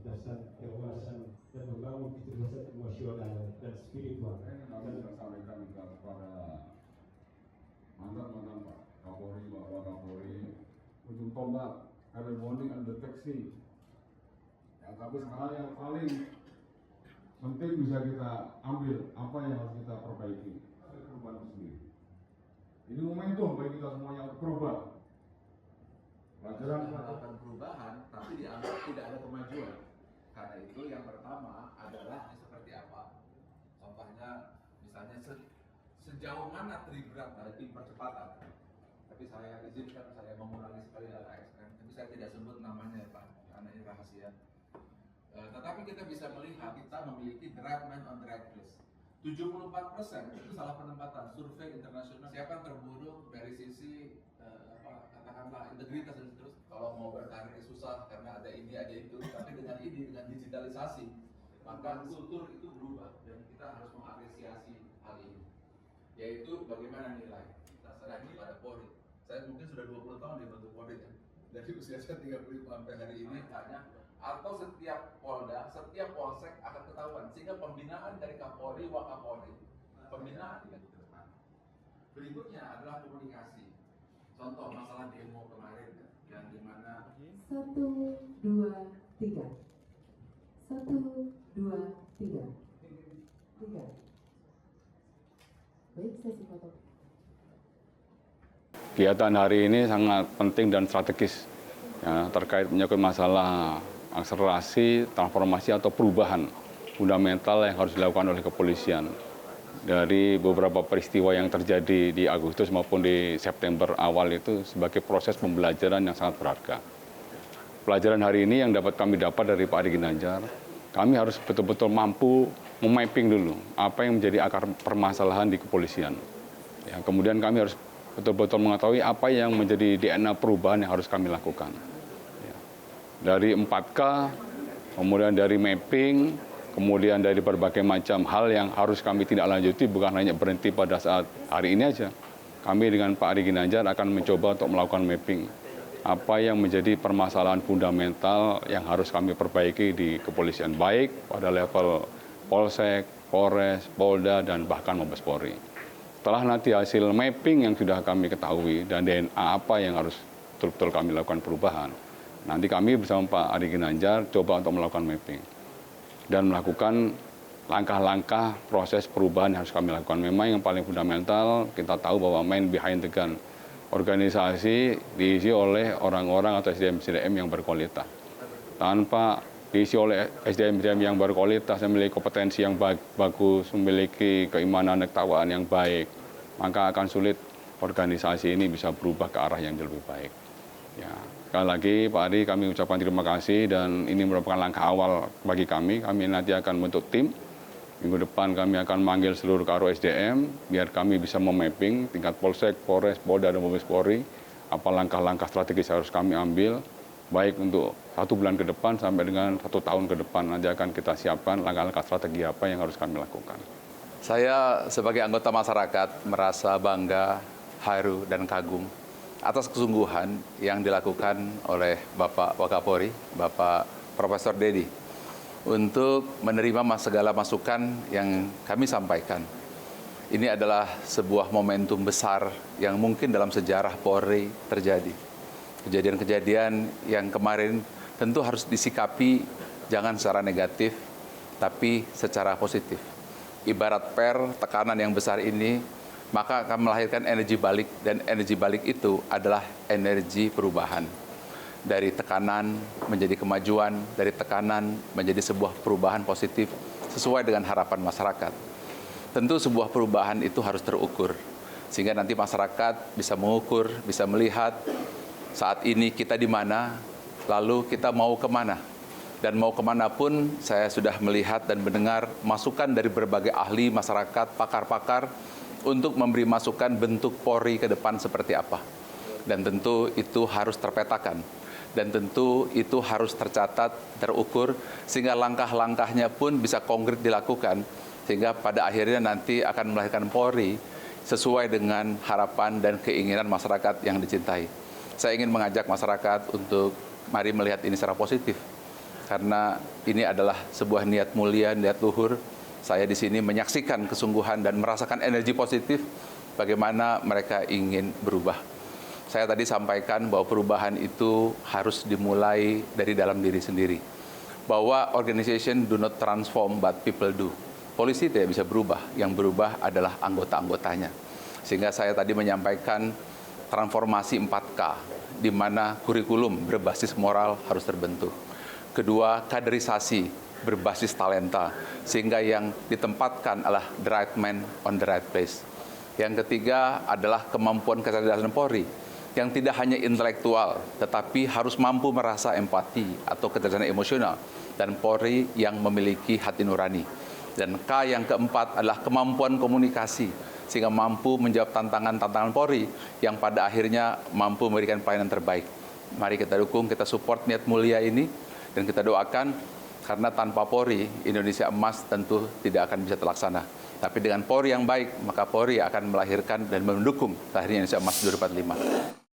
kecerdasan, kewawasan, dan membangun kecerdasan emosional dan spiritual. Kami sudah sampaikan kepada mantan Pak Kapolri, Pak Wakapolri, ujung tombak early warning and deteksi. Ya, tapi sekarang yang paling penting bisa kita ambil apa yang harus kita perbaiki, perubahan itu sendiri. Ini momentum bagi kita semuanya untuk berubah. Pelajaran melakukan perubahan, tapi dianggap tidak ada kemajuan. Karena itu yang pertama adalah seperti apa? Contohnya, misalnya sejauh mana trigger tim percepatan. Tapi saya izinkan saya mengulangi sekali dari ASN, tapi saya tidak sebut namanya ya Pak, karena ini rahasia. Tetapi kita bisa melihat kita memiliki the right man on the right place. 74% itu salah penempatan survei internasional. Siapa yang terburuk dari sisi katakanlah integritas dan seterusnya. Kalau mau berkarir susah karena ada ini ada itu, tapi dengan digitalisasi maka kultur itu berubah dan kita harus mengapresiasi hal ini. Yaitu bagaimana nilai kita serahkan pada Polri. Saya mungkin sudah 20 tahun dibantu Polri kan. Dari usia saya 35 sampai hari ini hanya atau setiap Polda, setiap Polsek akan ketahuan sehingga pembinaan dari Kapolri, Wakapolri, pembinaan tidak ke depan. Berikutnya adalah komunikasi. Contoh masalah demo kemarin yang dimana 1, 2, 3 1, 2, 3 Baik, sesi foto. Kegiatan hari ini sangat penting dan strategis ya, terkait menyangkut masalah akselerasi, transformasi atau perubahan fundamental yang harus dilakukan oleh kepolisian. Dari beberapa peristiwa yang terjadi di Agustus maupun di September awal itu sebagai proses pembelajaran yang sangat berharga. Pelajaran hari ini yang kami dapat dari Pak Ari Ginanjar, kami harus betul-betul mampu memapping dulu apa yang menjadi akar permasalahan di kepolisian. Ya, kemudian kami harus betul-betul mengetahui apa yang menjadi DNA perubahan yang harus kami lakukan. Ya. Dari 4K, kemudian dari mapping, kemudian dari berbagai macam hal yang harus kami tidak lanjuti, bukan hanya berhenti pada saat hari ini aja. Kami dengan Pak Ari Ginanjar akan mencoba untuk melakukan mapping. Apa yang menjadi permasalahan fundamental yang harus kami perbaiki di kepolisian, baik pada level Polsek, Polres, Polda, dan bahkan Mabes Polri. Setelah nanti hasil mapping yang sudah kami ketahui dan DNA apa yang harus betul-betul kami lakukan perubahan, nanti kami bersama Pak Ari Ginanjar coba untuk melakukan mapping dan melakukan langkah-langkah proses perubahan yang harus kami lakukan. Memang yang paling fundamental, kita tahu bahwa main behind the gun organisasi diisi oleh orang-orang atau SDM-SDM yang berkualitas. Tanpa diisi oleh SDM-SDM yang berkualitas, memiliki kompetensi yang bagus, memiliki keimanan dan ketakwaan yang baik, maka akan sulit organisasi ini bisa berubah ke arah yang lebih baik. Ya, sekali lagi Pak Ari, kami ucapkan terima kasih dan ini merupakan langkah awal bagi kami. Kami nanti akan membentuk tim. Minggu depan kami akan manggil seluruh Karo SDM biar kami bisa memapping tingkat Polsek, Polres, Polda, dan Mabes Polri apa langkah-langkah strategis harus kami ambil baik untuk 1 bulan ke depan sampai dengan 1 tahun ke depan. Nanti akan kita siapkan langkah-langkah strategi apa yang harus kami lakukan. Saya sebagai anggota masyarakat merasa bangga, haru, dan kagum atas kesungguhan yang dilakukan oleh Bapak Wakapolri, Bapak Profesor Dedi, untuk menerima segala masukan yang kami sampaikan. Ini adalah sebuah momentum besar yang mungkin dalam sejarah Polri terjadi. Kejadian-kejadian yang kemarin tentu harus disikapi jangan secara negatif, tapi secara positif. Ibarat tekanan yang besar ini, maka akan melahirkan energi balik, dan energi balik itu adalah energi perubahan. Dari tekanan menjadi kemajuan, dari tekanan menjadi sebuah perubahan positif sesuai dengan harapan masyarakat. Tentu sebuah perubahan itu harus terukur, sehingga nanti masyarakat bisa mengukur, bisa melihat saat ini kita di mana, lalu kita mau kemana. Dan mau kemana pun saya sudah melihat dan mendengar masukan dari berbagai ahli masyarakat, pakar-pakar, untuk memberi masukan bentuk Polri ke depan seperti apa. Dan tentu itu harus terpetakan. Dan tentu itu harus tercatat, terukur, sehingga langkah-langkahnya pun bisa konkret dilakukan, sehingga pada akhirnya nanti akan melahirkan Polri sesuai dengan harapan dan keinginan masyarakat yang dicintai. Saya ingin mengajak masyarakat untuk mari melihat ini secara positif. karena ini adalah sebuah niat mulia, niat luhur. Saya di sini menyaksikan kesungguhan dan merasakan energi positif bagaimana mereka ingin berubah. Saya tadi sampaikan bahwa perubahan itu harus dimulai dari dalam diri sendiri. Bahwa organization do not transform but people do. Polisi tidak bisa berubah, yang berubah adalah anggota-anggotanya. Sehingga saya tadi menyampaikan transformasi 4K, di mana kurikulum berbasis moral harus terbentuk. Kedua, kaderisasi berbasis talenta, sehingga yang ditempatkan adalah the right man on the right place. Yang ketiga adalah kemampuan kecerdasan Polri, yang tidak hanya intelektual, tetapi harus mampu merasa empati atau kecerdasan emosional, dan Polri yang memiliki hati nurani. Dan K yang keempat adalah kemampuan komunikasi, sehingga mampu menjawab tantangan-tantangan Polri yang pada akhirnya mampu memberikan pelayanan terbaik. Mari kita dukung, kita support niat mulia ini, dan kita doakan, karena tanpa Polri, Indonesia emas tentu tidak akan bisa terlaksana. Tapi dengan Polri yang baik, maka Polri akan melahirkan dan mendukung lahirnya Indonesia emas 2045.